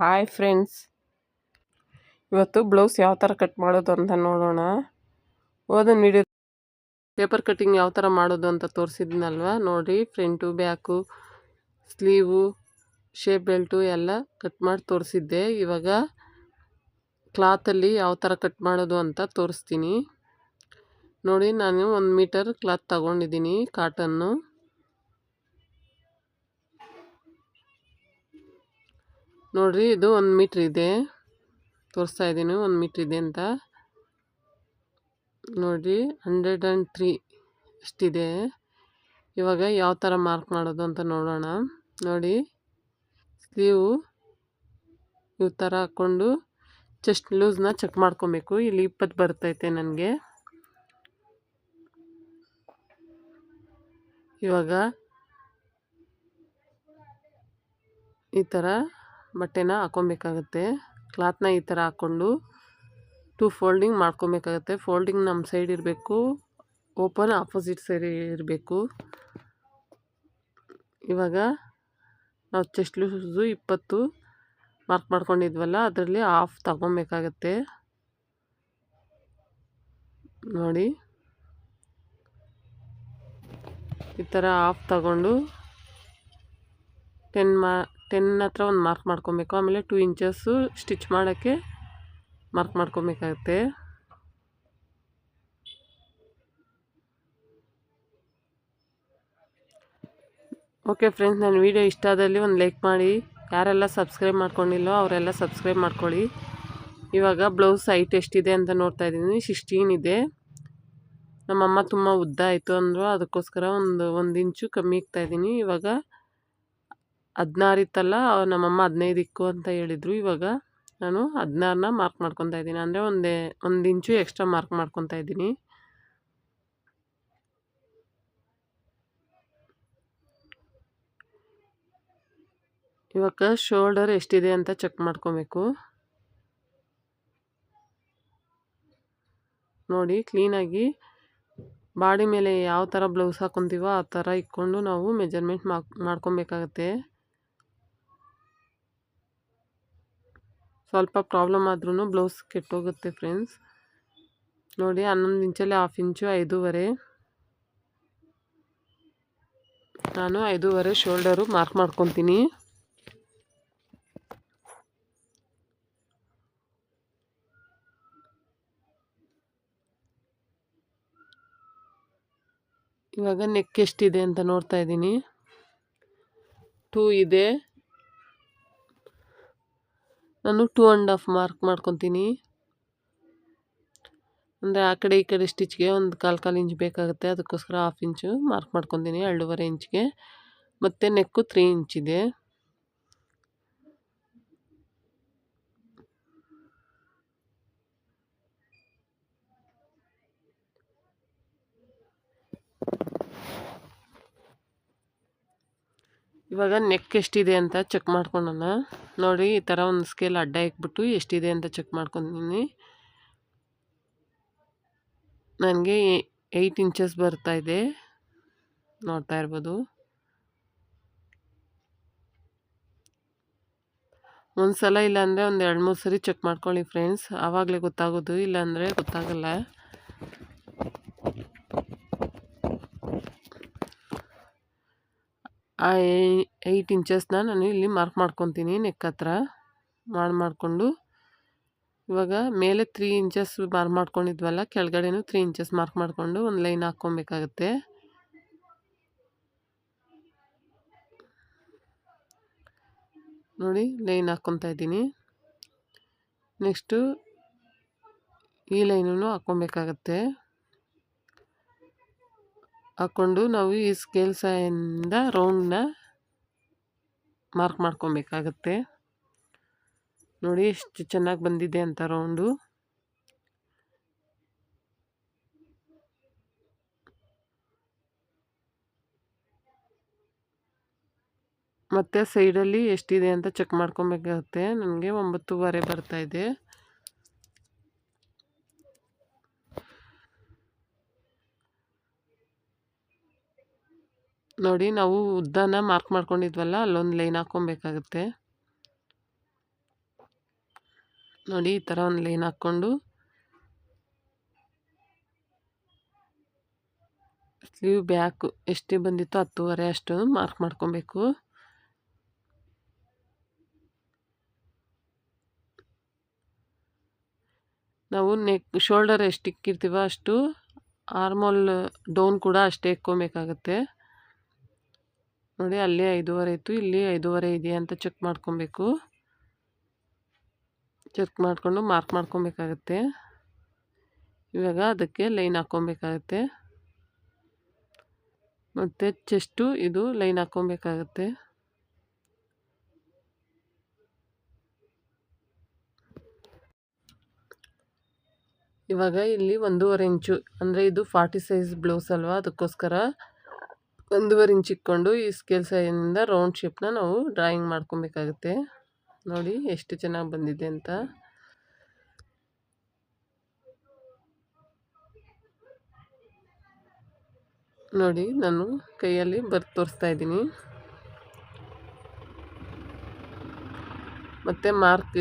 Hi friends, ಇವತ್ತು blouse ಯಾವ ಥರ ಕಟ್ ಮಾಡೋದು ಅಂತ ನೋಡೋಣ. ಓದನ್ ವಿಡಿಯೋ ಪೇಪರ್ ಕಟ್ಟಿಂಗ್ ಯಾವ ಥರ ಮಾಡೋದು ಅಂತ ತೋರಿಸಿದ್ನಲ್ವ. ನೋಡಿ, front back sleeve shape belt ಎಲ್ಲ ಕಟ್ ಮಾಡಿ ತೋರಿಸಿದ್ದೆ. ಇವಾಗ ಕ್ಲಾತಲ್ಲಿ ಯಾವ ಥರ ಕಟ್ ಮಾಡೋದು ಅಂತ ತೋರಿಸ್ತೀನಿ. ನೋಡಿ, ನಾನು 1 ಮೀಟರ್ ಕ್ಲಾತ್ ತಗೊಂಡಿದ್ದೀನಿ ಕಾಟನ್ನು. ನೋಡ್ರಿ, ಇದು 1 ಮೀಟ್ರ್ ಇದೆ, ತೋರಿಸ್ತಾ ಇದ್ದೀನಿ 1 ಮೀಟ್ರ್ ಇದೆ ಅಂತ. ನೋಡಿ 103 ಅಷ್ಟಿದೆ. ಇವಾಗ ಯಾವ ಥರ ಮಾರ್ಕ್ ಮಾಡೋದು ಅಂತ ನೋಡೋಣ. ನೋಡಿ, ಸ್ಲೀವು ಈ ಥರ ಹಾಕ್ಕೊಂಡು ಚೆಸ್ಟ್ ಲೂಸ್ನ ಚೆಕ್ ಮಾಡ್ಕೊಬೇಕು. ಇಲ್ಲಿ 20 ಬರ್ತೈತೆ ನನಗೆ. ಇವಾಗ ಈ ಥರ ಬಟ್ಟೆನ ಹಾಕ್ಕೊಬೇಕಾಗತ್ತೆ. ಕ್ಲಾತ್ನ ಈ ಥರ ಹಾಕ್ಕೊಂಡು 2 ಫೋಲ್ಡಿಂಗ್ ಮಾಡ್ಕೊಬೇಕಾಗತ್ತೆ. ಫೋಲ್ಡಿಂಗ್ ನಮ್ಮ ಸೈಡ್ ಇರಬೇಕು, ಓಪನ್ ಆಪೋಸಿಟ್ ಸೈಡ್ ಇರಬೇಕು. ಇವಾಗ ನಾವು ಚೆಸ್ಟ್ ಲೂಸು 20 ಮಾರ್ಕ್ ಮಾಡ್ಕೊಂಡಿದ್ವಲ್ಲ, ಅದರಲ್ಲಿ ಹಾಫ್ ತಗೊಬೇಕಾಗತ್ತೆ. ನೋಡಿ, ಈ ಥರ ಹಾಫ್ ತಗೊಂಡು 10 ಹತ್ರ ಒಂದು ಮಾರ್ಕ್ ಮಾಡ್ಕೊಬೇಕು. ಆಮೇಲೆ 2 ಇಂಚಸ್ಸು ಸ್ಟಿಚ್ ಮಾಡೋಕ್ಕೆ ಮಾರ್ಕ್ ಮಾಡ್ಕೊಬೇಕಾಗತ್ತೆ. ಓಕೆ ಫ್ರೆಂಡ್ಸ್, ನನ್ನ ವಿಡಿಯೋ ಇಷ್ಟ ಆದಲ್ಲಿ ಒಂದು ಲೈಕ್ ಮಾಡಿ. ಯಾರೆಲ್ಲ ಸಬ್ಸ್ಕ್ರೈಬ್ ಮಾಡ್ಕೊಂಡಿಲ್ಲೋ ಅವರೆಲ್ಲ ಸಬ್ಸ್ಕ್ರೈಬ್ ಮಾಡ್ಕೊಳ್ಳಿ. ಇವಾಗ ಬ್ಲೌಸ್ ಹೈಟ್ ಎಷ್ಟಿದೆ ಅಂತ ನೋಡ್ತಾ ಇದ್ದೀನಿ. 16 ಇದೆ. ನಮ್ಮಮ್ಮ ತುಂಬ ಉದ್ದ ಆಯಿತು ಅಂದರು, ಅದಕ್ಕೋಸ್ಕರ ಒಂದು ಇಂಚು ಕಮ್ಮಿ ಇಕ್ತಾಯಿದ್ದೀನಿ. ಇವಾಗ 16 ಇತ್ತಲ್ಲ, ನಮ್ಮಮ್ಮ 15 ಇಕ್ಕು ಅಂತ ಹೇಳಿದರು. ಇವಾಗ ನಾನು 16ನ ಮಾರ್ಕ್ ಮಾಡ್ಕೊತಾ ಇದ್ದೀನಿ, ಅಂದರೆ ಒಂದು ಇಂಚು ಎಕ್ಸ್ಟ್ರಾ ಮಾರ್ಕ್ ಮಾಡ್ಕೊತಾ ಇದ್ದೀನಿ. ಇವಾಗ ಶೋಲ್ಡರ್ ಎಷ್ಟಿದೆ ಅಂತ ಚೆಕ್ ಮಾಡ್ಕೊಬೇಕು. ನೋಡಿ, ಕ್ಲೀನಾಗಿ ಬಾಡಿ ಮೇಲೆ ಯಾವ ಥರ ಬ್ಲೌಸ್ ಹಾಕ್ಕೊತೀವೋ ಆ ಥರ ಇಕ್ಕೊಂಡು ನಾವು ಮೆಜರ್ಮೆಂಟ್ ಮಾಡ್ಕೊಬೇಕಾಗತ್ತೆ. ಸ್ವಲ್ಪ ಪ್ರಾಬ್ಲಮ್ ಆದ್ರೂ ಬ್ಲೌಸ್ ಕೆಟ್ಟೋಗುತ್ತೆ ಫ್ರೆಂಡ್ಸ್. ನೋಡಿ, 11 ಇಂಚಲ್ಲಿ 1/2 ಇಂಚು 5.5. ನಾನು 5.5 ಶೋಲ್ಡರು ಮಾರ್ಕ್ ಮಾಡ್ಕೊತೀನಿ. ಇವಾಗ ನೆಕ್ ಎಷ್ಟಿದೆ ಅಂತ ನೋಡ್ತಾ ಇದ್ದೀನಿ. 2 ಇದೆ. ನಾನು 2.5 ಮಾರ್ಕ್ ಮಾಡ್ಕೊತೀನಿ. ಅಂದರೆ ಆ ಕಡೆ ಈ ಕಡೆ ಸ್ಟಿಚ್ಗೆ ಒಂದು 1/4 ಇಂಚ್ ಬೇಕಾಗುತ್ತೆ, ಅದಕ್ಕೋಸ್ಕರ 1/2 ಇಂಚು ಮಾರ್ಕ್ ಮಾಡ್ಕೊತೀನಿ, 2.5 ಇಂಚ್ಗೆ. ಮತ್ತು ನೆಕ್ಕು 3 ಇಂಚಿದೆ. ಇವಾಗ ನೆಕ್ ಎಷ್ಟಿದೆ ಅಂತ ಚೆಕ್ ಮಾಡ್ಕೊಳ್ಳೋಣ. ನೋಡಿ, ಈ ಥರ ಒಂದು ಸ್ಕೇಲ್ ಅಡ್ಡ ಇಕ್ಬಿಟ್ಟು ಎಷ್ಟಿದೆ ಅಂತ ಚೆಕ್ ಮಾಡ್ಕೊತೀನಿ. ನನಗೆ 8 ಇಂಚಸ್ ಬರ್ತಾಯಿದೆ, ನೋಡ್ತಾ ಇರ್ಬೋದು. ಒಂದು ಸಲ ಇಲ್ಲಾಂದರೆ ಒಂದು 2-3 ಸರಿ ಚೆಕ್ ಮಾಡ್ಕೊಳ್ಳಿ ಫ್ರೆಂಡ್ಸ್, ಆವಾಗಲೇ ಗೊತ್ತಾಗೋದು, ಇಲ್ಲಾಂದರೆ ಗೊತ್ತಾಗಲ್ಲ. ಆ 8 ಇಂಚಸ್ನ ನಾನು ಇಲ್ಲಿ ಮಾರ್ಕ್ ಮಾಡ್ಕೊತೀನಿ ನೆಕ್ ಹತ್ರ ಮಾಡಿಕೊಂಡು. ಇವಾಗ ಮೇಲೆ 3 ಇಂಚಸ್ ಮಾರ್ಕ್ ಮಾಡ್ಕೊಂಡಿದ್ವಲ್ಲ, ಕೆಳಗಡೆನೂ 3 ಇಂಚಸ್ ಮಾರ್ಕ್ ಮಾಡಿಕೊಂಡು ಒಂದು ಲೈನ್ ಹಾಕ್ಕೊಬೇಕಾಗತ್ತೆ. ನೋಡಿ, ಲೈನ್ ಹಾಕ್ಕೊತಾ ಇದ್ದೀನಿ. ನೆಕ್ಸ್ಟು ಈ ಲೈನೂ ಹಾಕ್ಕೊಬೇಕಾಗತ್ತೆ. ಹಾಕ್ಕೊಂಡು ನಾವು ಈ ಸ್ಕೇಲ್ ಸಹಾಯದಿಂದ ರೌಂಡ್ನ ಮಾರ್ಕ್ ಮಾಡ್ಕೊಬೇಕಾಗತ್ತೆ. ನೋಡಿ ಎಷ್ಟು ಚೆನ್ನಾಗಿ ಬಂದಿದೆ ಅಂತ ರೌಂಡು. ಮತ್ತು ಸೈಡಲ್ಲಿ ಎಷ್ಟಿದೆ ಅಂತ ಚೆಕ್ ಮಾಡ್ಕೊಬೇಕಾಗುತ್ತೆ. ನನಗೆ 9.5 ಬರ್ತಾಯಿದೆ. ನೋಡಿ, ನಾವು ಉದ್ದನ ಮಾರ್ಕ್ ಮಾಡ್ಕೊಂಡಿದ್ವಲ್ಲ, ಅಲ್ಲೊಂದು ಲೈನ್ ಹಾಕ್ಕೊಬೇಕಾಗುತ್ತೆ. ನೋಡಿ ಈ ಥರ ಒಂದು ಲೈನ್ ಹಾಕ್ಕೊಂಡು ಸ್ಲೀವ್ ಬ್ಯಾಕು ಎಷ್ಟು ಬಂದಿತ್ತು 10.5 ಅಷ್ಟು ಮಾರ್ಕ್ ಮಾಡ್ಕೊಬೇಕು. ನಾವು ಶೋಲ್ಡರ್ ಎಷ್ಟು ಇಕ್ಕಿರ್ತೀವೋ ಅಷ್ಟು ಆರ್ಮೋಲ್ ಡೌನ್ ಕೂಡ ಅಷ್ಟೇ ಇಕ್ಕೊಬೇಕಾಗತ್ತೆ. ನೋಡಿ ಅಲ್ಲೇ 5.5 ಇತ್ತು, ಇಲ್ಲಿ 5.5 ಇದೆಯಾ ಅಂತ ಚೆಕ್ ಮಾಡ್ಕೊಬೇಕು. ಚೆಕ್ ಮಾಡಿಕೊಂಡು ಮಾರ್ಕ್ ಮಾಡ್ಕೊಬೇಕಾಗತ್ತೆ. ಇವಾಗ ಅದಕ್ಕೆ ಲೈನ್ ಹಾಕ್ಕೊಬೇಕಾಗತ್ತೆ. ಮತ್ತು ಚೆಸ್ಟು ಇದು ಲೈನ್ ಹಾಕ್ಕೊಬೇಕಾಗತ್ತೆ. ಇವಾಗ ಇಲ್ಲಿ 1.5 ಇಂಚು ಅಂದರೆ ಇದು 40 ಸೈಜ್ ಬ್ಲೌಸ್ ಅಲ್ವಾ, ಅದಕ್ಕೋಸ್ಕರ 1.5 ಇಂಚ್ ಇಟ್ಕೊಂಡು ಈ ಸ್ಕೇಲ್ ಸೈಜಿನಿಂದ ರೌಂಡ್ ಶೇಪ್ನ ನಾವು ಡ್ರಾಯಿಂಗ್ ಮಾಡ್ಕೊಬೇಕಾಗುತ್ತೆ. ನೋಡಿ ಎಷ್ಟು ಚೆನ್ನಾಗಿ ಬಂದಿದೆ ಅಂತ. ನೋಡಿ ನಾನು ಕೈಯಲ್ಲಿ ಬರ್ದು ತೋರಿಸ್ತಾ ಇದ್ದೀನಿ. ಮತ್ತು ಮಾರ್ಕ್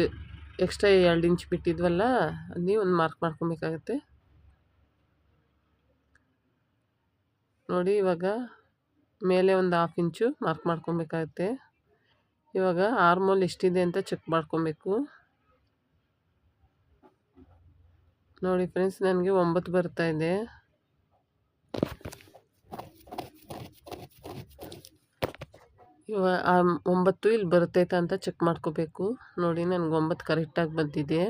ಎಕ್ಸ್ಟ್ರಾ 2 ಇಂಚ್ ಬಿಟ್ಟಿದ್ವಲ್ಲ, ಅಲ್ಲಿ ಒಂದು ಮಾರ್ಕ್ ಮಾಡ್ಕೊಬೇಕಾಗತ್ತೆ. ನೋಡಿ ಇವಾಗ ಮೇಲೆ ಒಂದು 1/2 ಇಂಚು ಮಾರ್ಕ್ ಮಾಡ್ಕೊಬೇಕಾಗತ್ತೆ. ಇವಾಗ ಆರ್ಮೋಲ್ ಎಷ್ಟಿದೆ ಅಂತ ಚೆಕ್ ಮಾಡ್ಕೊಬೇಕು. ನೋಡಿ ಫ್ರೆಂಡ್ಸ್, ನನಗೆ 9 ಬರ್ತಾ ಇದೆ. ಇವಾಗ 9 ಇಲ್ಲಿ ಬರ್ತೈತೆ ಅಂತ ಚೆಕ್ ಮಾಡ್ಕೋಬೇಕು. ನೋಡಿ ನನಗೆ 9 ಕರೆಕ್ಟಾಗಿ ಬಂದಿದೆ.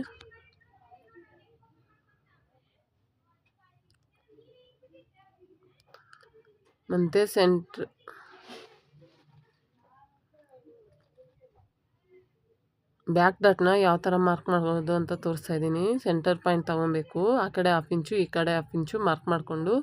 ಮತ್ತು ಬ್ಯಾಕ್ ಡಾಟ್ನ ಯಾವ ಥರ ಮಾರ್ಕ್ ಮಾಡೋದು ಅಂತ ತೋರಿಸ್ತಾ ಇದ್ದೀನಿ. ಸೆಂಟರ್ ಪಾಯಿಂಟ್ ತೊಗೊಬೇಕು. ಆ ಕಡೆ 1/2 ಇಂಚು ಈ ಕಡೆ 1/2 ಇಂಚು ಮಾರ್ಕ್ ಮಾಡಿಕೊಂಡು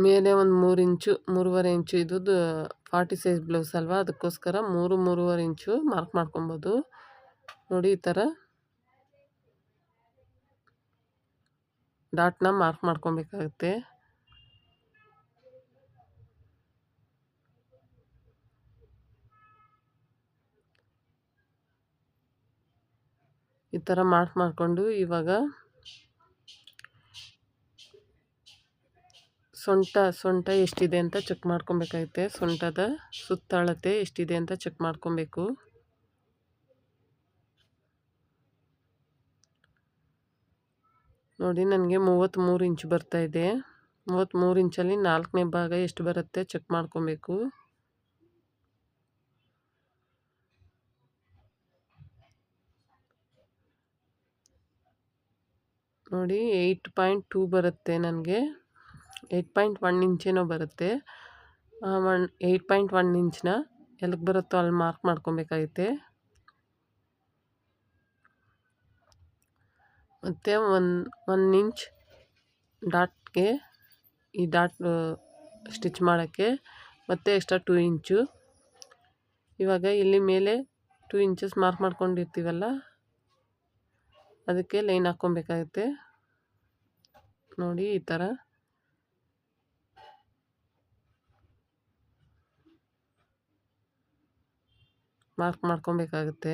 ಮೇಲೆ ಒಂದು 3 ಇಂಚು 3.5 ಇಂಚು, ಇದು 40 ಸೈಜ್ ಬ್ಲೌಸ್ ಅಲ್ವಾ, ಅದಕ್ಕೋಸ್ಕರ 3.5 ಇಂಚು ಮಾರ್ಕ್ ಮಾಡ್ಕೊಬೋದು. ನೋಡಿ ಈ ಥರ ಡಾಟ್ನ ಮಾರ್ಕ್ ಮಾಡ್ಕೊಬೇಕಾಗುತ್ತೆ. ಈ ಥರ ಮಾರ್ಕ್ ಮಾಡಿಕೊಂಡು ಇವಾಗ ಸೊಂಟ ಎಷ್ಟಿದೆ ಅಂತ ಚೆಕ್ ಮಾಡ್ಕೊಬೇಕಾಗುತ್ತೆ. ಸೊಂಟದ ಸುತ್ತಳತೆ ಎಷ್ಟಿದೆ ಅಂತ ಚೆಕ್ ಮಾಡ್ಕೊಬೇಕು. ನೋಡಿ ನನಗೆ 33 ಇಂಚು ಬರ್ತಾ ಇದೆ. 33 ಇಂಚಲ್ಲಿ 4ನೇ ಭಾಗ ಎಷ್ಟು ಬರುತ್ತೆ ಚೆಕ್ ಮಾಡ್ಕೊಬೇಕು. ನೋಡಿ 8.2 ಬರುತ್ತೆ ನನಗೆ. 8.1 ಇಂಚೇನೋ ಬರುತ್ತೆ. 8.1 ಇಂಚ್ನ ಎಲ್ಲಿಗೆ ಬರುತ್ತೋ ಅಲ್ಲಿ ಮಾರ್ಕ್ ಮಾಡ್ಕೊಬೇಕಾಗುತ್ತೆ. ಮತ್ತು 1 ಇಂಚ್ ಡಾಟ್ಗೆ, ಈ ಡಾಟ್ ಸ್ಟಿಚ್ ಮಾಡೋಕ್ಕೆ ಮತ್ತೆ ಎಕ್ಸ್ಟ್ರಾ 2 ಇಂಚು. ಇವಾಗ ಇಲ್ಲಿ ಮೇಲೆ 2 ಇಂಚಸ್ ಮಾರ್ಕ್ ಮಾಡ್ಕೊಂಡಿರ್ತೀವಲ್ಲ, ಅದಕ್ಕೆ ಲೈನ್ ಹಾಕ್ಕೊಬೇಕಾಗುತ್ತೆ. ನೋಡಿ ಈ ಥರ ಮಾರ್ಕ್ ಮಾಡ್ಕೊಬೇಕಾಗುತ್ತೆ.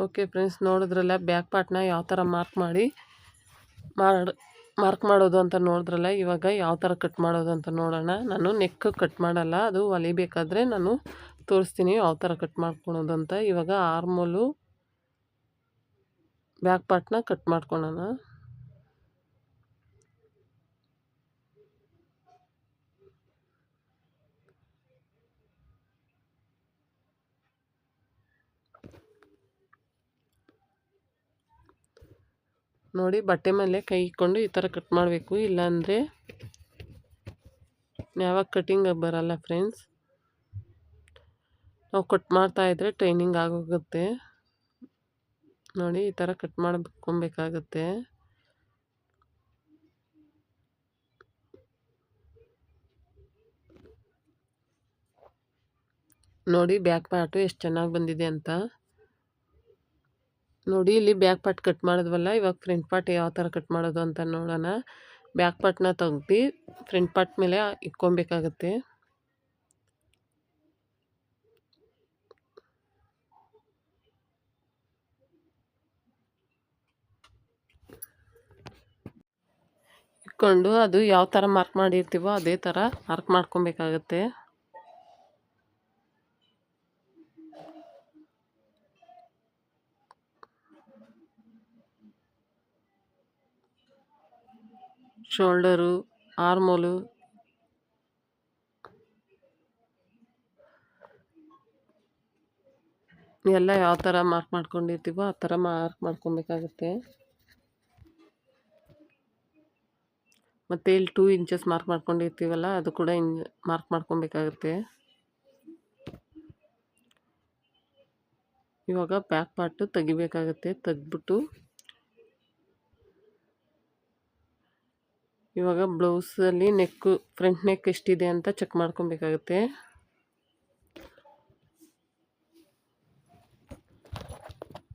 ಓಕೆ ಫ್ರೆಂಡ್ಸ್, ನೋಡಿದ್ರಲ್ಲ ಬ್ಯಾಕ್ ಪಾರ್ಟ್ನ ಯಾವ ಥರ ಮಾರ್ಕ್ ಮಾಡೋದು ಅಂತ ನೋಡಿದ್ರಲ್ಲ. ಇವಾಗ ಯಾವ ಥರ ಕಟ್ ಮಾಡೋದು ಅಂತ ನೋಡೋಣ. ನಾನು ನೆಕ್ ಕಟ್ ಮಾಡಲ್ಲ, ಅದು ಹೊಲಿಬೇಕಾದ್ರೆ ನಾನು ತೋರಿಸ್ತೀನಿ ಯಾವ ಥರ ಕಟ್ ಮಾಡ್ಕೊಳೋದು ಅಂತ. ಇವಾಗ ಆರ್ಮೋಲು ಬ್ಯಾಕ್ ಪಾರ್ಟ್ನ ಕಟ್ ಮಾಡ್ಕೊಳ್ಳೋಣ. ನೋಡಿ ಬಟ್ಟೆ ಮೇಲೆ ಕೈ ಇಟ್ಕೊಂಡು ಈ ಥರ ಕಟ್ ಮಾಡಬೇಕು, ಇಲ್ಲಾಂದರೆ ಯಾವಾಗ ಕಟಿಂಗ್ ಬರಲ್ಲ ಫ್ರೆಂಡ್ಸ್. ನಾವು ಕಟ್ ಮಾಡ್ತಾಯಿದ್ರೆ ಟ್ರೈನಿಂಗ್ ಆಗೋಗುತ್ತೆ. ನೋಡಿ ಈ ಥರ ಕಟ್ ಮಾಡ್ಕೊಬೇಕಾಗುತ್ತೆ. ನೋಡಿ ಬ್ಯಾಕ್ ಪಾರ್ಟು ಎಷ್ಟು ಚೆನ್ನಾಗಿ ಬಂದಿದೆ ಅಂತ. ನೋಡಿ ಇಲ್ಲಿ ಬ್ಯಾಕ್ ಪಾರ್ಟ್ ಕಟ್ ಮಾಡಿದ್ವಲ್ಲ, ಇವಾಗ ಫ್ರಂಟ್ ಪಾರ್ಟ್ ಯಾವ ಥರ ಕಟ್ ಮಾಡೋದು ಅಂತ ನೋಡೋಣ. ಬ್ಯಾಕ್ ಪಾರ್ಟ್ನ ತೆಗ್ದು ಫ್ರಂಟ್ ಪಾರ್ಟ್ ಮೇಲೆ ಇಕ್ಕೊಬೇಕಾಗತ್ತೆ. ಇಟ್ಕೊಂಡು ಅದು ಯಾವ ಥರ ಮಾರ್ಕ್ ಮಾಡಿರ್ತೀವೋ ಅದೇ ಥರ ಮಾರ್ಕ್ ಮಾಡ್ಕೊಬೇಕಾಗತ್ತೆ. ಶೋಲ್ಡರು, ಆರ್ಮೋಲು ಎಲ್ಲ ಯಾವ ಥರ ಮಾರ್ಕ್ ಮಾಡ್ಕೊಂಡಿರ್ತೀವೋ ಆ ಥರ ಮಾರ್ಕ್ ಮಾಡ್ಕೊಬೇಕಾಗತ್ತೆ. ಮತ್ತು ಇಲ್ಲಿ 2 ಇಂಚಸ್ ಮಾರ್ಕ್ ಮಾಡ್ಕೊಂಡಿರ್ತೀವಲ್ಲ ಅದು ಕೂಡ ಮಾರ್ಕ್ ಮಾಡ್ಕೊಬೇಕಾಗತ್ತೆ. ಇವಾಗ ಬ್ಯಾಕ್ ಪಾರ್ಟು ತೆಗಿಬೇಕಾಗತ್ತೆ. ತೆಗ್ದ್ಬಿಟ್ಟು ಇವಾಗ ಬ್ಲೌಸಲ್ಲಿ ನೆಕ್ಕು ಫ್ರಂಟ್ ನೆಕ್ ಎಷ್ಟಿದೆ ಅಂತ ಚೆಕ್ ಮಾಡ್ಕೊಬೇಕಾಗತ್ತೆ.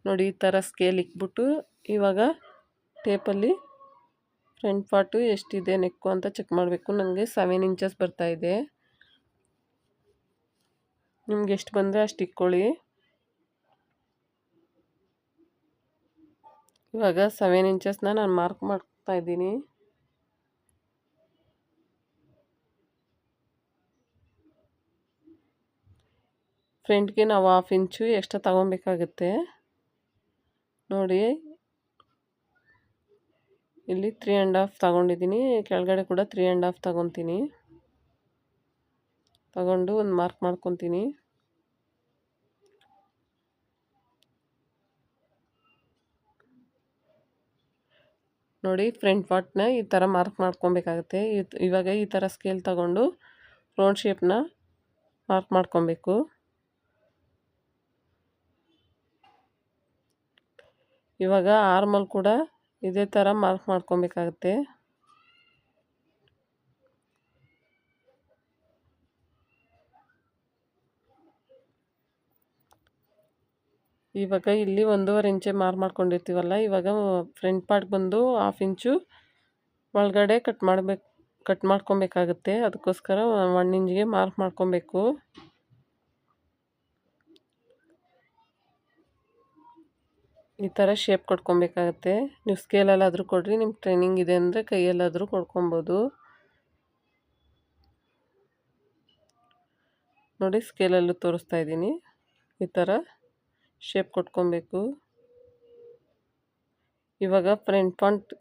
ನೋಡಿ ಈ ಥರ ಸ್ಕೇಲ್ ಇಕ್ಬಿಟ್ಟು ಇವಾಗ ಟೇಪಲ್ಲಿ ಫ್ರಂಟ್ ಪಾರ್ಟು ಎಷ್ಟಿದೆ ನೆಕ್ಕು ಅಂತ ಚೆಕ್ ಮಾಡಬೇಕು. ನನಗೆ 7 ಇಂಚಸ್ ಬರ್ತಾಯಿದೆ. ನಿಮ್ಗೆ ಎಷ್ಟು ಬಂದರೆ ಅಷ್ಟು ಇಕ್ಕೊಳ್ಳಿ. ಇವಾಗ 7 ಇಂಚಸ್ನ ನಾನು ಮಾರ್ಕ್ ಮಾಡ್ತಾ ಇದ್ದೀನಿ. ಫ್ರಂಟ್ಗೆ ನಾವು 1/2 ಇಂಚು ಎಕ್ಸ್ಟ್ರಾ ತಗೊಬೇಕಾಗುತ್ತೆ. ನೋಡಿ ಇಲ್ಲಿ 3 1/2 ತಗೊಂಡಿದ್ದೀನಿ. ಕೆಳಗಡೆ ಕೂಡ 3 1/2 ತಗೊತೀನಿ. ತಗೊಂಡು ಒಂದು ಮಾರ್ಕ್ ಮಾಡ್ಕೊತೀನಿ. ನೋಡಿ ಫ್ರಂಟ್ ಪಾರ್ಟ್ನ ಈ ಥರ ಮಾರ್ಕ್ ಮಾಡ್ಕೊಬೇಕಾಗುತ್ತೆ. ಇವಾಗ ಈ ಥರ ಸ್ಕೇಲ್ ತಗೊಂಡು ರೌಂಡ್ ಶೇಪ್ನ ಮಾರ್ಕ್ ಮಾಡ್ಕೊಬೇಕು. ಇವಾಗ ಆರ್ಮಲ್ ಕೂಡ ಇದೇ ಥರ ಮಾರ್ಕ್ ಮಾಡ್ಕೊಬೇಕಾಗತ್ತೆ. ಇವಾಗ ಇಲ್ಲಿ 1.5 ಇಂಚೆ ಮಾರ್ಕ್ ಮಾಡ್ಕೊಂಡಿರ್ತೀವಲ್ಲ, ಇವಾಗ ಫ್ರಂಟ್ ಪಾರ್ಟ್ ಬಂದು 1/2 ಇಂಚು ಒಳಗಡೆ ಕಟ್ ಮಾಡ್ಕೊಬೇಕಾಗುತ್ತೆ. ಅದಕ್ಕೋಸ್ಕರ 1 ಇಂಚ್ಗೆ ಮಾರ್ಕ್ ಮಾಡ್ಕೊಬೇಕು. ಈ ಥರ ಶೇಪ್ ಕೊಟ್ಕೊಬೇಕಾಗತ್ತೆ. ನೀವು ಸ್ಕೇಲಲ್ಲಾದರೂ ಕೊಡ್ರಿ, ನಿಮ್ಗೆ ಟ್ರೈನಿಂಗ್ ಇದೆ ಅಂದರೆ ಕೈಯಲ್ಲಾದರೂ ಕೊಡ್ಕೊಬೋದು. ನೋಡಿ ಸ್ಕೇಲಲ್ಲೂ ತೋರಿಸ್ತಾ ಇದ್ದೀನಿ. ಈ ಥರ ಶೇಪ್ ಕೊಟ್ಕೊಬೇಕು. ಇವಾಗ ಫ್ರಂಟ್ ಪಾರ್ಟ್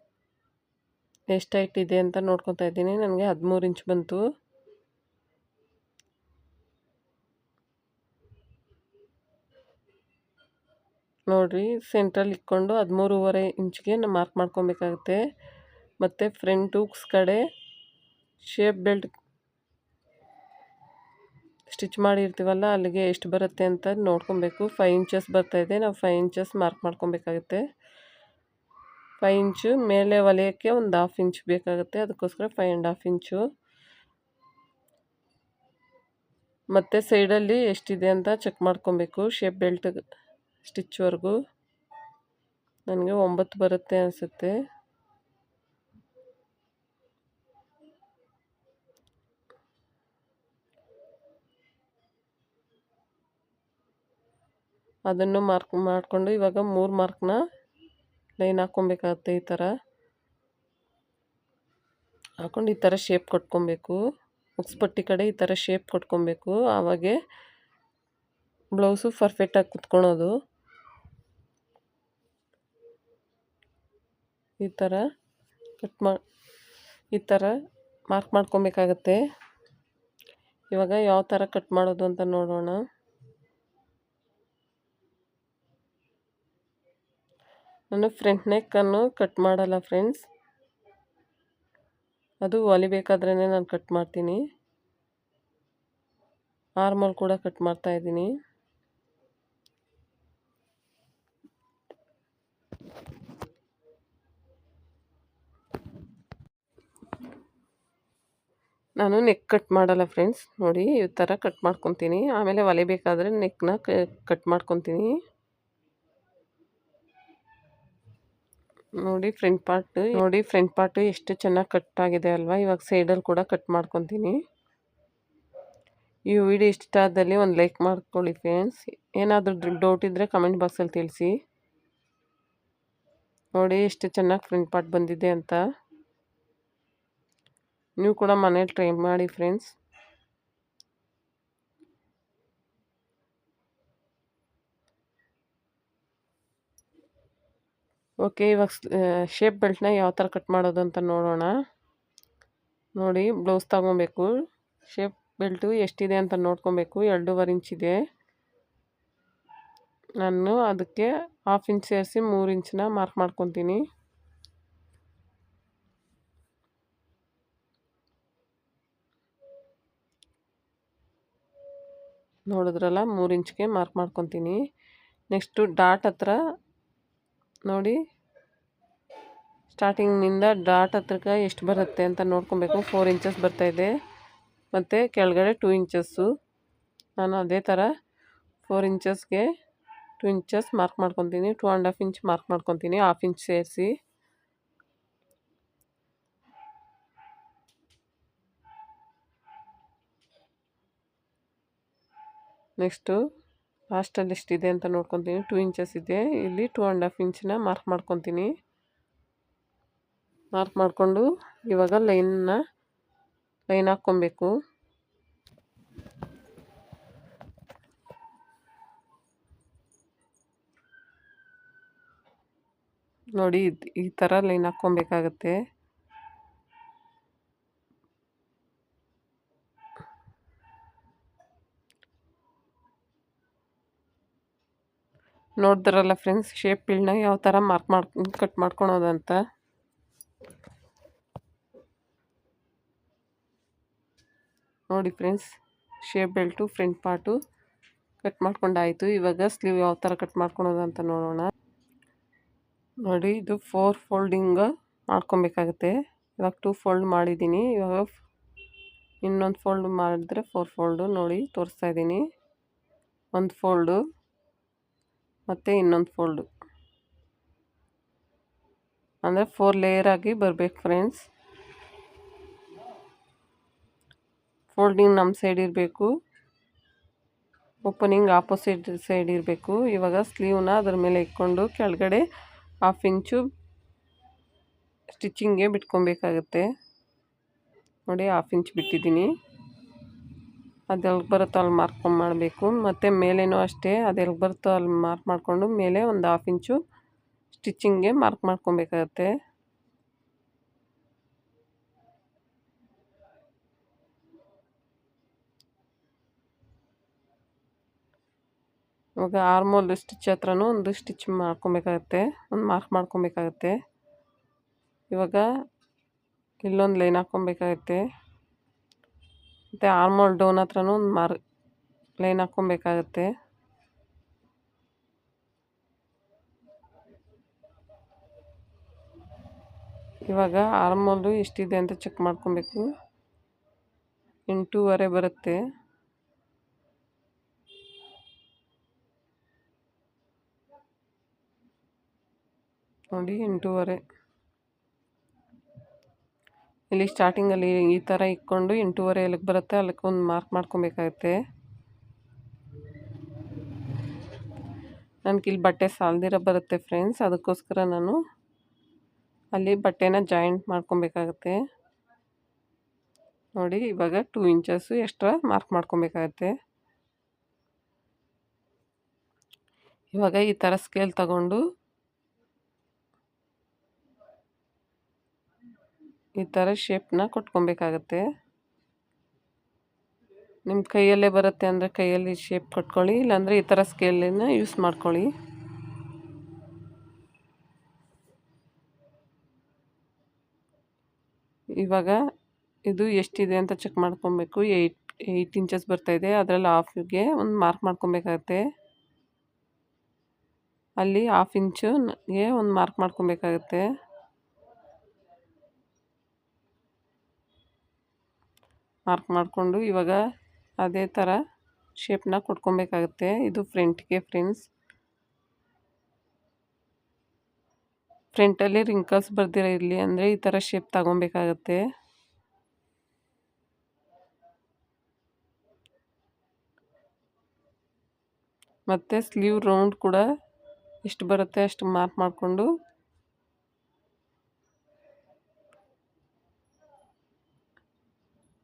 ಎಷ್ಟು ಹೈಟ್ ಇದೆ ಅಂತ ನೋಡ್ಕೊತಾ ಇದ್ದೀನಿ. ನನಗೆ 13 ಇಂಚ್ ಬಂತು. ನೋಡಿರಿ ಸೆಂಟ್ರಲ್ಲಿ ಇಟ್ಕೊಂಡು 13.5 ಇಂಚ್ಗೆ ಮಾರ್ಕ್ ಮಾಡ್ಕೊಬೇಕಾಗುತ್ತೆ. ಮತ್ತು ಫ್ರಂಟ್ ಹುಕ್ಸ್ ಕಡೆ ಶೇಪ್ ಬೆಲ್ಟ್ ಸ್ಟಿಚ್ ಮಾಡಿರ್ತೀವಲ್ಲ ಅಲ್ಲಿಗೆ ಎಷ್ಟು ಬರುತ್ತೆ ಅಂತ ನೋಡ್ಕೊಬೇಕು. 5 ಇಂಚಸ್ ಬರ್ತಾಯಿದೆ. ನಾವು 5 ಇಂಚಸ್ ಮಾರ್ಕ್ ಮಾಡ್ಕೊಬೇಕಾಗುತ್ತೆ. 5 ಇಂಚು ಮೇಲೆ ಹೊಲಿಯೋಕ್ಕೆ ಒಂದು 1/2 ಇಂಚ್ ಬೇಕಾಗುತ್ತೆ. ಅದಕ್ಕೋಸ್ಕರ 5 1/2 ಇಂಚು. ಮತ್ತು ಸೈಡಲ್ಲಿ ಎಷ್ಟಿದೆ ಅಂತ ಚೆಕ್ ಮಾಡ್ಕೊಬೇಕು. ಶೇಪ್ ಬೆಲ್ಟ್ ಸ್ಟಿಚ್ವರೆಗೂ ನನಗೆ 9 ಬರುತ್ತೆ ಅನಿಸುತ್ತೆ. ಅದನ್ನು ಮಾರ್ಕ್ ಮಾಡಿಕೊಂಡು ಇವಾಗ 3 ಮಾರ್ಕ್ನ ಲೈನ್ ಹಾಕ್ಕೊಬೇಕಾಗುತ್ತೆ. ಈ ಥರ ಹಾಕ್ಕೊಂಡು ಈ ಥರ ಶೇಪ್ ಕೊಟ್ಕೊಬೇಕು. ಉಕ್ಸ್ಪಟ್ಟಿ ಕಡೆ ಈ ಥರ ಶೇಪ್ ಕೊಟ್ಕೊಬೇಕು. ಆವಾಗೆ ಬ್ಲೌಸು ಪರ್ಫೆಕ್ಟಾಗಿ ಕುತ್ಕೊಳೋದು. ಈ ಥರ ಈ ಥರ ಮಾರ್ಕ್ ಮಾಡ್ಕೊಬೇಕಾಗತ್ತೆ. ಇವಾಗ ಯಾವ ಥರ ಕಟ್ ಮಾಡೋದು ಅಂತ ನೋಡೋಣ. ನಾನು ಫ್ರಂಟ್ ನೆಕ್ಕನ್ನು ಕಟ್ ಮಾಡಲ್ಲ ಫ್ರೆಂಡ್ಸ್, ಅದು ಹೊಲಿಬೇಕಾದ್ರೇ ನಾನು ಕಟ್ ಮಾಡ್ತೀನಿ. ಆರ್ಮಲ್ ಕೂಡ ಕಟ್ ಮಾಡ್ತಾ ಇದ್ದೀನಿ. ನಾನು ನೆಕ್ ಕಟ್ ಮಾಡಲ್ಲ ಫ್ರೆಂಡ್ಸ್. ನೋಡಿ ಈ ಥರ ಕಟ್ ಮಾಡ್ಕೊತೀನಿ. ಆಮೇಲೆ ಹೊಲಿಬೇಕಾದ್ರೆ ನೆಕ್ನ ಕಟ್ ಮಾಡ್ಕೊತೀನಿ. ನೋಡಿ ಫ್ರಂಟ್ ಪಾರ್ಟ್ ಎಷ್ಟು ಚೆನ್ನಾಗಿ ಕಟ್ ಆಗಿದೆ ಅಲ್ವಾ. ಇವಾಗ ಸೈಡಲ್ಲಿ ಕೂಡ ಕಟ್ ಮಾಡ್ಕೊತೀನಿ. ಈ ವಿಡಿಯೋ ಇಷ್ಟ ಆದಲ್ಲಿ ಒಂದು ಲೈಕ್ ಮಾಡ್ಕೊಳ್ಳಿ ಫ್ರೆಂಡ್ಸ್. ಏನಾದರೂ ಡೌಟ್ ಇದ್ದರೆ ಕಮೆಂಟ್ ಬಾಕ್ಸಲ್ಲಿ ತಿಳಿಸಿ. ನೋಡಿ ಎಷ್ಟು ಚೆನ್ನಾಗಿ ಫ್ರಂಟ್ ಪಾರ್ಟ್ ಬಂದಿದೆ ಅಂತ. ನೀವು ಕೂಡ ಮನೇಲಿ ಟ್ರೈ ಮಾಡಿ ಫ್ರೆಂಡ್ಸ್. ಓಕೆ, ಇವಾಗ ಶೇಪ್ ಬೆಲ್ಟ್ನ ಯಾವ ಥರ ಕಟ್ ಮಾಡೋದು ಅಂತ ನೋಡೋಣ. ನೋಡಿ, ಬ್ಲೌಸ್ ತಗೊಬೇಕು. ಶೇಪ್ ಬೆಲ್ಟು ಎಷ್ಟಿದೆ ಅಂತ ನೋಡ್ಕೊಬೇಕು. 2.5 ಇಂಚ್ ಇದೆ. ನಾನು ಅದಕ್ಕೆ 1/2 ಇಂಚ್ ಸೇರಿಸಿ 3 ಇಂಚನ್ನ ಮಾರ್ಕ್ ಮಾಡ್ಕೊತೀನಿ. ನೋಡಿದ್ರಲ್ಲ, 3 ಇಂಚ್ಗೆ ಮಾರ್ಕ್ ಮಾಡ್ಕೊತೀನಿ. ನೆಕ್ಸ್ಟು ಡಾಟ್ ಹತ್ರ ನೋಡಿ, ಸ್ಟಾರ್ಟಿಂಗ್ನಿಂದ ಡಾಟ್ ಹತ್ರಕ್ಕೆ ಎಷ್ಟು ಬರುತ್ತೆ ಅಂತ ನೋಡ್ಕೊಬೇಕು. 4 ಇಂಚಸ್ ಬರ್ತಾಯಿದೆ ಮತ್ತು ಕೆಳಗಡೆ 2 ಇಂಚಸ್ಸು. ನಾನು ಅದೇ ಥರ 4 ಇಂಚಸ್ಗೆ 2 ಇಂಚಸ್ ಮಾರ್ಕ್ ಮಾಡ್ಕೊತೀನಿ. 2.5 ಇಂಚ್ ಮಾರ್ಕ್ ಮಾಡ್ಕೊತೀನಿ, 1/2 ಇಂಚ್ ಸೇರಿಸಿ. ನೆಕ್ಸ್ಟು ಲಾಸ್ಟಲ್ಲಿ ಎಷ್ಟಿದೆ ಅಂತ ನೋಡ್ಕೊತೀನಿ. 2 ಇಂಚಸ್ ಇದೆ. ಇಲ್ಲಿ 2.5 ಇಂಚನ್ನ ಮಾರ್ಕ್ ಮಾಡ್ಕೊತೀನಿ. ಮಾರ್ಕ್ ಮಾಡಿಕೊಂಡು ಇವಾಗ ಲೈನ್ ಹಾಕ್ಕೊಬೇಕು. ನೋಡಿ, ಈ ಥರ ಲೈನ್ ಹಾಕ್ಕೊಬೇಕಾಗತ್ತೆ. ನೋಡಿದ್ರಲ್ಲ ಫ್ರೆಂಡ್ಸ್, ಶೇಪ್ ಬೆಲ್ಟ್ನ ಯಾವ ಥರ ಕಟ್ ಮಾಡ್ಕೊಳೋದಂತ. ನೋಡಿ friends, shape belt front part cut ಮಾಡ್ಕೊಂಡಾಯಿತು. ಇವಾಗ ಸ್ಲೀವ್ ಯಾವ ಥರ ಕಟ್ ಮಾಡ್ಕೊಳೋದು ಅಂತ ನೋಡೋಣ. ನೋಡಿ, ಇದು 4 ಫೋಲ್ಡಿಂಗ್ ಮಾಡ್ಕೊಬೇಕಾಗುತ್ತೆ. ಇವಾಗ 2 ಫೋಲ್ಡ್ ಮಾಡಿದ್ದೀನಿ. ಇವಾಗ ಇನ್ನೊಂದು ಫೋಲ್ಡ್ ಮಾಡಿದ್ರೆ 4 ಫೋಲ್ಡು. ನೋಡಿ, ತೋರಿಸ್ತಾ ಇದ್ದೀನಿ. 1 ಫೋಲ್ಡು ಮತ್ತು ಇನ್ನೊಂದು ಫೋಲ್ಡು, ಅಂದರೆ 4 ಲೇಯರ್ ಆಗಿ ಬರಬೇಕು ಫ್ರೆಂಡ್ಸ್. ಫೋಲ್ಡಿಂಗ್ ನಮ್ಮ ಸೈಡ್ ಇರಬೇಕು, ಓಪನಿಂಗ್ ಆಪೋಸಿಟ್ ಸೈಡ್ ಇರಬೇಕು. ಇವಾಗ ಸ್ಲೀವ್ನ ಅದ್ರ ಮೇಲೆ ಇಟ್ಕೊಂಡು ಕೆಳಗಡೆ 1/2 ಇಂಚು ಸ್ಟಿಚಿಂಗ್ಗೆ ಬಿಟ್ಕೊಬೇಕಾಗತ್ತೆ. ನೋಡಿ, 1/2 ಇಂಚ್ ಬಿಟ್ಟಿದ್ದೀನಿ. ಅದೆಲ್ಲಿ ಬರುತ್ತೋ ಅಲ್ಲಿ ಮಾರ್ಕ್ ಮಾಡಬೇಕು. ಮತ್ತು ಮೇಲೇನೂ ಅಷ್ಟೇ, ಅದೆಲ್ಲಿ ಬರುತ್ತೋ ಅಲ್ಲಿ ಮಾರ್ಕ್ ಮಾಡಿಕೊಂಡು ಮೇಲೆ ಒಂದು 1/2 ಇಂಚು ಸ್ಟಿಚಿಂಗ್ಗೆ ಮಾರ್ಕ್ ಮಾಡ್ಕೊಬೇಕಾಗತ್ತೆ. ಇವಾಗ ಆರ್ಮೋಲ್ ಸ್ಟಿಚ್ ಹತ್ರನೂ ಒಂದು ಸ್ಟಿಚ್ ಮಾಡ್ಕೊಬೇಕಾಗತ್ತೆ, ಒಂದು ಮಾರ್ಕ್ ಮಾಡ್ಕೊಬೇಕಾಗತ್ತೆ. ಇವಾಗ ಇಲ್ಲೊಂದು ಲೈನ್ ಹಾಕ್ಕೊಬೇಕಾಗತ್ತೆ. ಮತ್ತು ಆರ್ಮೋಲ್ ಡೌನ್ ಹತ್ರನೂ ಒಂದು ಲೈನ್ ಹಾಕ್ಕೊಬೇಕಾಗತ್ತೆ. ಇವಾಗ ಆರ್ಮೋಲು ಎಷ್ಟಿದೆ ಅಂತ ಚೆಕ್ ಮಾಡ್ಕೊಬೇಕು. 8.5 ಬರುತ್ತೆ. ನೋಡಿ, 8.5. ಇಲ್ಲಿ ಸ್ಟಾರ್ಟಿಂಗಲ್ಲಿ ಈ ಥರ ಇಟ್ಕೊಂಡು 8.5 ಎಲ್ಲಿಗೆ ಬರುತ್ತೆ ಅಲ್ಲಿಗೆ ಒಂದು ಮಾರ್ಕ್ ಮಾಡ್ಕೊಬೇಕಾಗತ್ತೆ. ನನಗೆ ಇಲ್ಲಿ ಬಟ್ಟೆ ಸಾಲ್ದಿರ ಬರುತ್ತೆ ಫ್ರೆಂಡ್ಸ್, ಅದಕ್ಕೋಸ್ಕರ ನಾನು ಅಲ್ಲಿ ಬಟ್ಟೆನ ಜಾಯಿಂಟ್ ಮಾಡ್ಕೊಬೇಕಾಗತ್ತೆ. ನೋಡಿ, ಇವಾಗ 2 ಇಂಚಸ್ಸು ಎಕ್ಸ್ಟ್ರಾ ಮಾರ್ಕ್ ಮಾಡ್ಕೊಬೇಕಾಗತ್ತೆ. ಇವಾಗ ಈ ಥರ ಸ್ಕೇಲ್ ತಗೊಂಡು ಈ ಥರ ಶೇಪ್ನ ಕೊಟ್ಕೊಬೇಕಾಗತ್ತೆ. ನಿಮ್ಮ ಕೈಯಲ್ಲೇ ಬರುತ್ತೆ ಅಂದರೆ ಕೈಯಲ್ಲಿ ಶೇಪ್ ಕೊಟ್ಕೊಳ್ಳಿ, ಇಲ್ಲಾಂದರೆ ಈ ಥರ ಸ್ಕೇಲನ್ನ ಯೂಸ್ ಮಾಡ್ಕೊಳ್ಳಿ. ಇವಾಗ ಇದು ಎಷ್ಟಿದೆ ಅಂತ ಚೆಕ್ ಮಾಡ್ಕೊಬೇಕು. 8 ಇಂಚಸ್ ಬರ್ತಾಯಿದೆ. ಅದರಲ್ಲಿ 1/2ಗೆ ಒಂದು ಮಾರ್ಕ್ ಮಾಡ್ಕೊಬೇಕಾಗತ್ತೆ. ಅಲ್ಲಿ 1/2 ಇಂಚಿಗೆ ಒಂದು ಮಾರ್ಕ್ ಮಾಡ್ಕೊಬೇಕಾಗತ್ತೆ. ಮಾರ್ಕ್ ಮಾಡಿಕೊಂಡು ಇವಾಗ ಅದೇ ಥರ ಶೇಪ್ನ ಕೊಟ್ಕೊಬೇಕಾಗತ್ತೆ. ಇದು ಫ್ರಂಟ್ಗೆ ಫ್ರೆಂಡ್ಸ್. ಫ್ರಂಟಲ್ಲಿ ರಿಂಕಲ್ಸ್ ಬರ್ದಿರ ಇರಲಿ ಅಂದರೆ ಈ ಥರ ಶೇಪ್ ತಗೊಬೇಕಾಗತ್ತೆ. ಮತ್ತು ಸ್ಲೀವ್ ರೌಂಡ್ ಕೂಡ ಎಷ್ಟು ಬರುತ್ತೆ ಅಷ್ಟು ಮಾರ್ಕ್ ಮಾಡಿಕೊಂಡು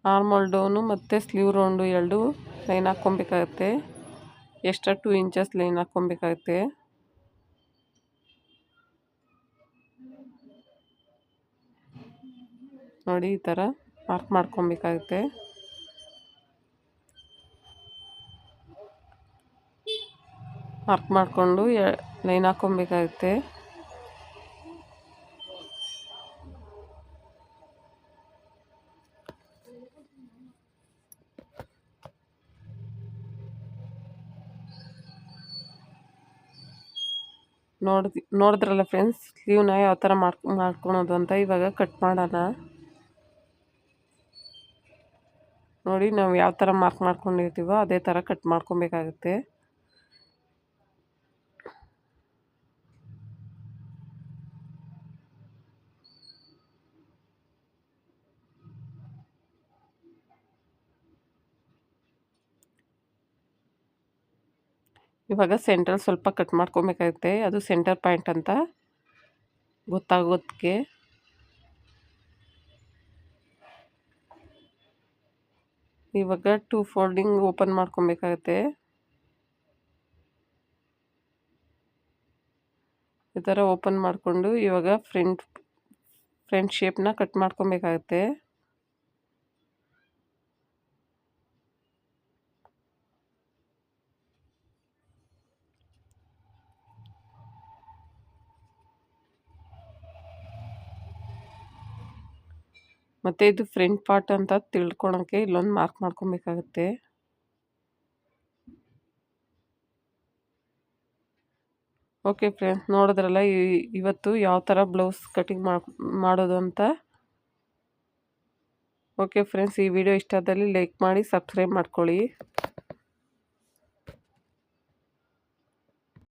ಆರ್ಮೋಲ್ ಡೌನು ಮತ್ತು ಸ್ಲೀವ್ ರೌಂಡು ಎರಡು ಲೈನ್ ಹಾಕ್ಕೊಬೇಕಾಗತ್ತೆ. ಎಕ್ಸ್ಟ್ರಾ 2 ಇಂಚಸ್ ಲೈನ್ ಹಾಕ್ಕೊಬೇಕಾಗತ್ತೆ. ನೋಡಿ ಈ ಥರ ಮಾರ್ಕ್ ಮಾಡ್ಕೊಬೇಕಾಗುತ್ತೆ. ಮಾರ್ಕ್ ಮಾಡಿಕೊಂಡು ಲೈನ್ ಹಾಕ್ಕೊಬೇಕಾಗುತ್ತೆ. ನೋಡಿದ್ರಲ್ಲ ಫ್ರೆಂಡ್ಸ್, ಸ್ಲೀವ್ನ ಯಾವ ಥರ ಮಾಡ್ಕೊಳೋದು ಅಂತ. ಇವಾಗ ಕಟ್ ಮಾಡೋಣ. ನೋಡಿ ನಾವು ಯಾವ ಥರ ಮಾರ್ಕ್ ಮಾಡ್ಕೊಂಡಿರ್ತೀವೋ ಅದೇ ಥರ ಕಟ್ ಮಾಡ್ಕೊಬೇಕಾಗುತ್ತೆ. ಇವಾಗ ಸೆಂಟ್ರಲ್ಲಿ ಸ್ವಲ್ಪ ಕಟ್ ಮಾಡ್ಕೊಬೇಕಾಗುತ್ತೆ. ಅದು ಸೆಂಟರ್ ಪಾಯಿಂಟ್ ಅಂತ ಗೊತ್ತಾಗೋದಕ್ಕೆ. ಇವಾಗ 2 ಫೋಲ್ಡಿಂಗ್ ಓಪನ್ ಮಾಡ್ಕೊಬೇಕಾಗುತ್ತೆ. ಈ ಥರ ಓಪನ್ ಮಾಡಿಕೊಂಡು ಇವಾಗ ಫ್ರಂಟ್ ಶೇಪ್ನ ಕಟ್ ಮಾಡ್ಕೊಬೇಕಾಗುತ್ತೆ. ಮತ್ತು ಇದು ಫ್ರಂಟ್ ಪಾರ್ಟ್ ಅಂತ ತಿಳ್ಕೊಳಕ್ಕೆ ಇಲ್ಲೊಂದು ಮಾರ್ಕ್ ಮಾಡ್ಕೊಬೇಕಾಗುತ್ತೆ. ಓಕೆ ಫ್ರೆಂಡ್ಸ್, ನೋಡಿದ್ರಲ್ಲ ಇವತ್ತು ಯಾವ ಥರ ಬ್ಲೌಸ್ ಕಟಿಂಗ್ ಮಾಡೋದು ಅಂತ. ಓಕೆ ಫ್ರೆಂಡ್ಸ್, ಈ ವಿಡಿಯೋ ಇಷ್ಟ ಆದಲ್ಲಿ ಲೈಕ್ ಮಾಡಿ, ಸಬ್ಸ್ಕ್ರೈಬ್ ಮಾಡ್ಕೊಳ್ಳಿ.